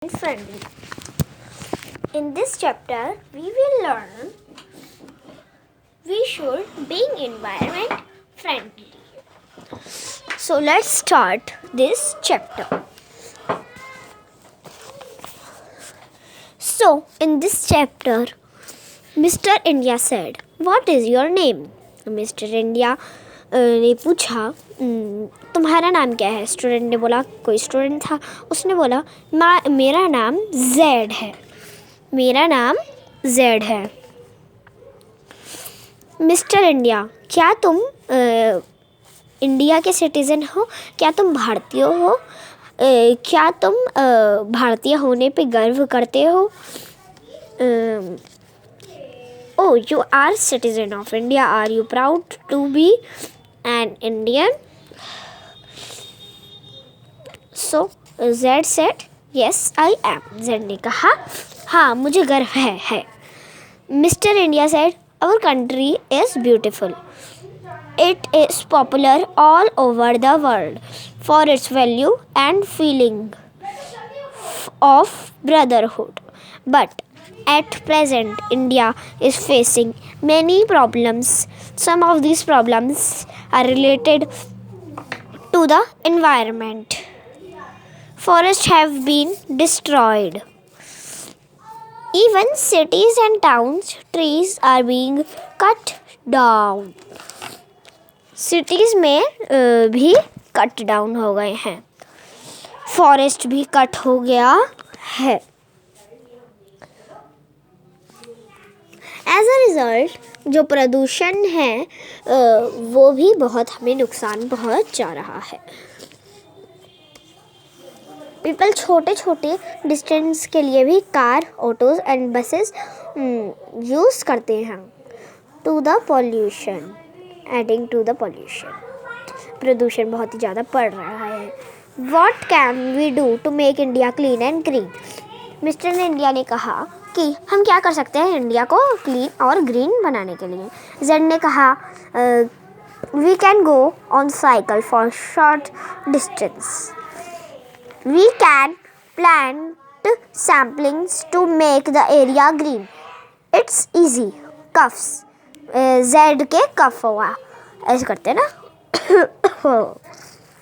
and friendly. In this chapter, we will learn we should be environment friendly. So let's start this chapter. So in this chapter, Mr. India said, "What is your name?" Mr. India ने पूछा, तुम्हारा नाम क्या है? Student ने बोला, कोई student था, उसने बोला, मेरा नाम जेड है, मेरा नाम जेड है। मिस्टर इंडिया, क्या तुम इंडिया के सिटीज़न हो? क्या तुम भारतीय हो? क्या तुम भारतीय होने पे गर्व करते हो? Oh, you are citizen of India. Are you proud to be an Indian? So Z said, yes, I am. Z ने कहा, हाँ, मुझे गर्व है। Mr. India said, our country is beautiful. It is popular all over the world for its value and feeling of brotherhood. But at present, India is facing many problems. Some of these problems are related to the environment. Forests have been destroyed. Even cities and towns, trees are being cut down. Cities में भी cut down हो गए हैं, forest भी cut हो गया है। As a result जो प्रदूषण है वो भी बहुत हमें नुकसान पहुंच जा रहा है। पीपल छोटे छोटे डिस्टेंस के लिए भी car, autos and buses use करते हैं to the pollution, adding to the pollution. प्रदूषण बहुत ही ज़्यादा बढ़ रहा है। What can we do to make India clean and green? Mister India ने कहा कि हम क्या कर सकते हैं इंडिया को क्लीन और ग्रीन बनाने के लिए। जेड ने कहा, we can go on cycle for short distance. We can plant samplings to make the area green. It's easy. Coughs, Z के कफ हुआ, ऐसे करते हैं ना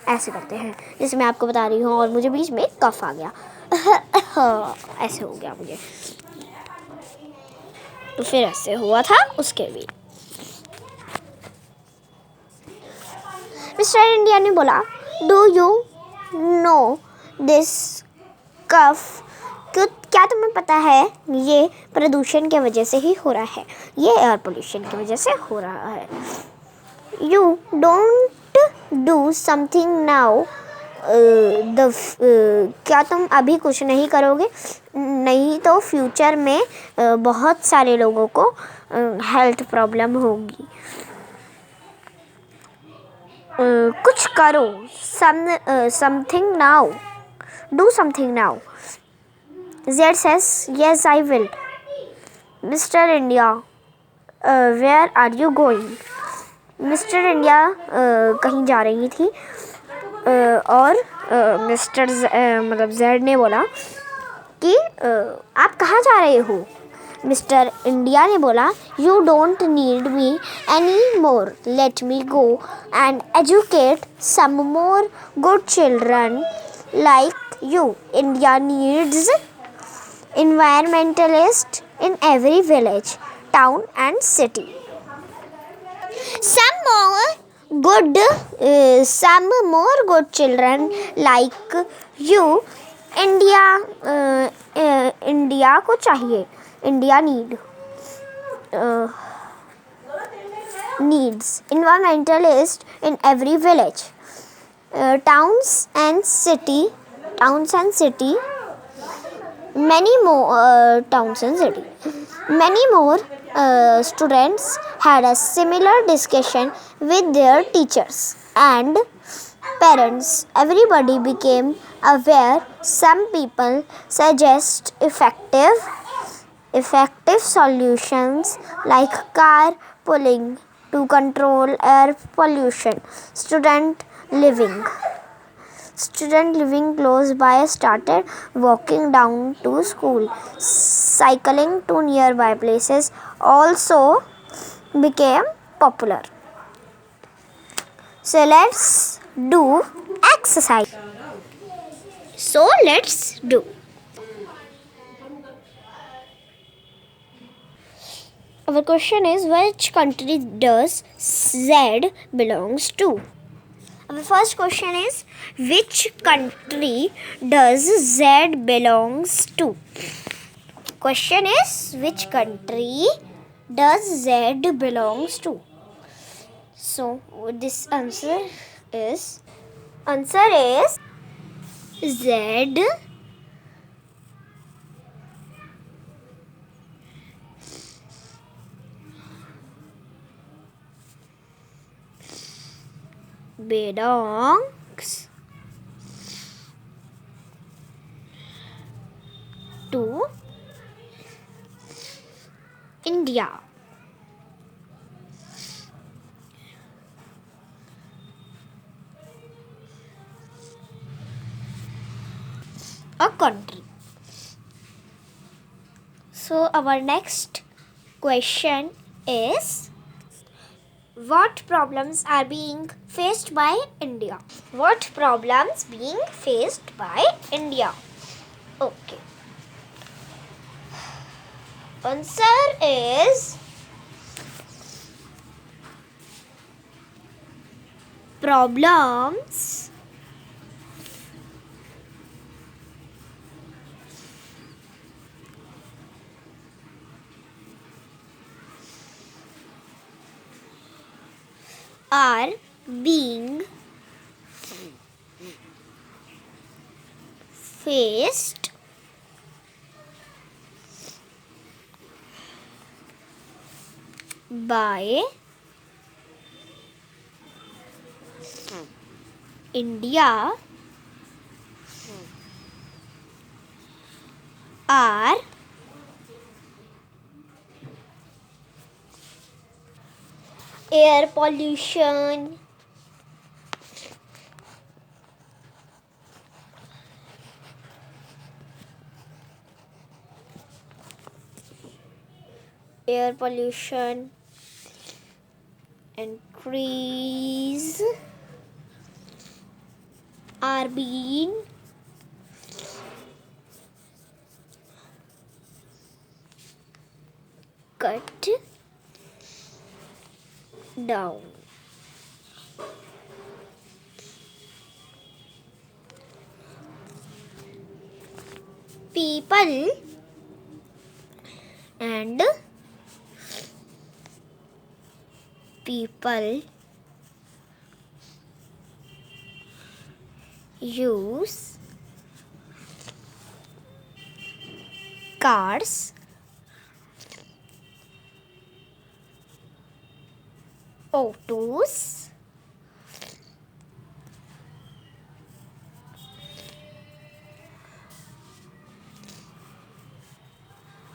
ऐसे करते हैं, जैसे मैं आपको बता रही हूँ और मुझे बीच में कफ आ गया ऐसे हो गया मुझे, तो फिर ऐसे हुआ था उसके भी। मिस्टर इंडिया ने बोला, डू यू नो दिस कफ? क्या तुम्हें पता है ये प्रदूषण के वजह से ही हो रहा है, ये एयर पोल्यूशन की वजह से हो रहा है। You don't do something now, क्या तुम अभी कुछ नहीं करोगे? नहीं तो फ्यूचर में बहुत सारे लोगों को हेल्थ प्रॉब्लम होगी। कुछ करो, something now, do something now. Z says, yes, I will. Mr. India, where are you going? Mr. India कहीं जा रही थी और मिस्टर मतलब Z ने बोला कि आप कहाँ जा रहे हो? मिस्टर इंडिया ने बोला, you don't need me anymore. Let me go and educate some more good children like you. India needs environmentalists in every village, town and city. Some more good children like you. India को चाहिए, India needs environmentalists in every village, towns and city, many more towns and city. Many more students had a similar discussion with their teachers and parents. Everybody became aware. Some people suggest effective solutions like carpooling to control air pollution, student living. Students living close by started walking down to school. Cycling to nearby places also became popular. So let's do exercise. So let's do. Our question is, which country does Z belongs to? Our first question is, which country does Z belongs to? Question is, which country does Z belongs to? So this answer is Z belongs to India. A country. So our next question is, what problems are being faced by India? What problems being faced by India? Okay. Answer is problems are being faced by India are air pollution, and trees are being cut down. People use cars, autos,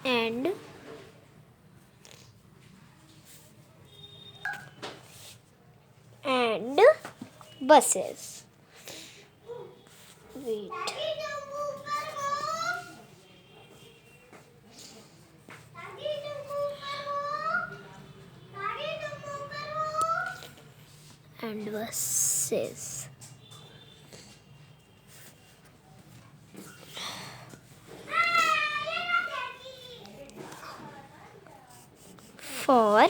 and buses. Wait. And buses. For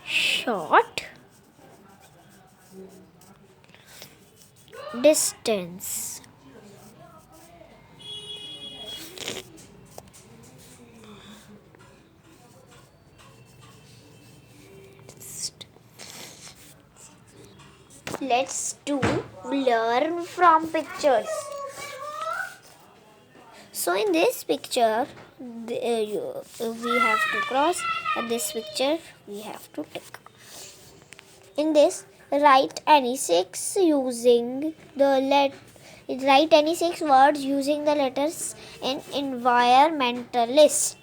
short distance. Let's learn from pictures. So in this picture, we have to cross, and this picture we have to tick. In this, write any six words using the letters in environmentalist.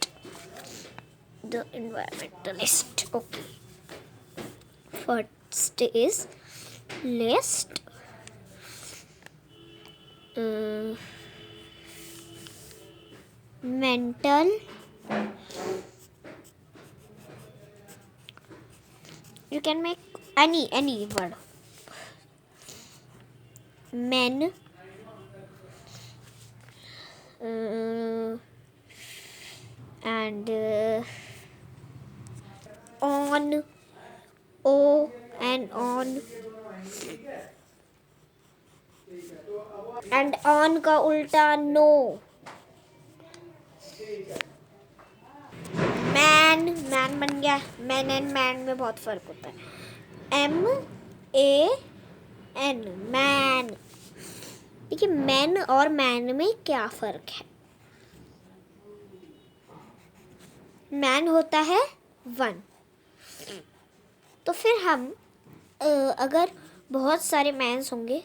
The environmentalist. Okay. First is list. mental, you can make any word. Men, and on, o and on, and on का उल्टा no. Man बन गया. Man and man में बहुत फर्क होता है. MAN man. देखिए मैन और मैन में क्या फर्क है. मैन होता है 1. तो फिर हम अगर बहुत सारे मैन्स होंगे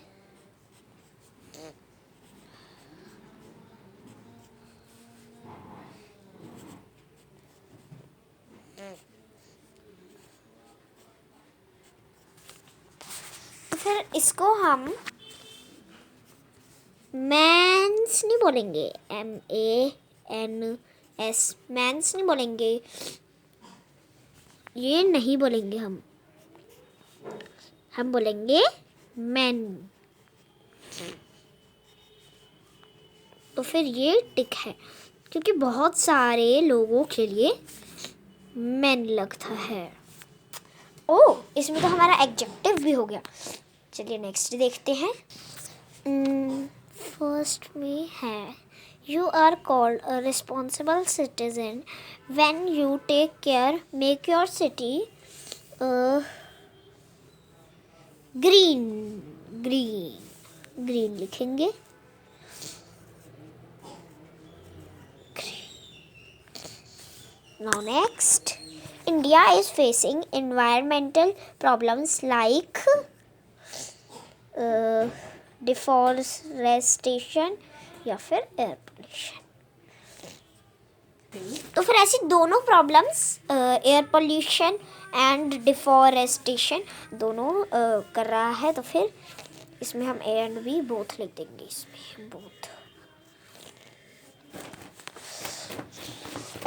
तो फिर इसको हम मैन्स नहीं बोलेंगे. MANS मैन्स नहीं बोलेंगे. ये नहीं बोलेंगे हम बोलेंगे मैन. तो फिर ये टिक है क्योंकि बहुत सारे लोगों के लिए मैन लगता है. ओह, इसमें तो हमारा एडजेक्टिव भी हो गया. चलिए नेक्स्ट देखते हैं. फर्स्ट में है you are called a responsible citizen when you take care make your city green. Green लिखेंगे. Now next, India is facing environmental problems like deforestation या फिर एयर पोल्यूशन. तो फिर ऐसी दोनों problems air pollution and deforestation दोनों कर रहा है. तो फिर इसमें हम ए एंड बी बोथ लिख देंगे. इसमें both.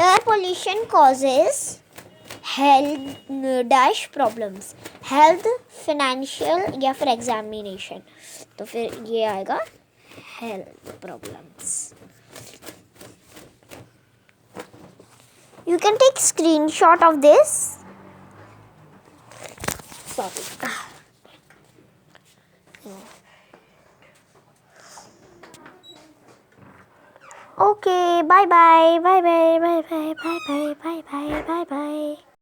Air pollution causes health dash problems. Health, financial या फिर एग्जामिनेशन. तो फिर ये आएगा health problems. You can take screenshot of this. Sorry. Okay, bye bye.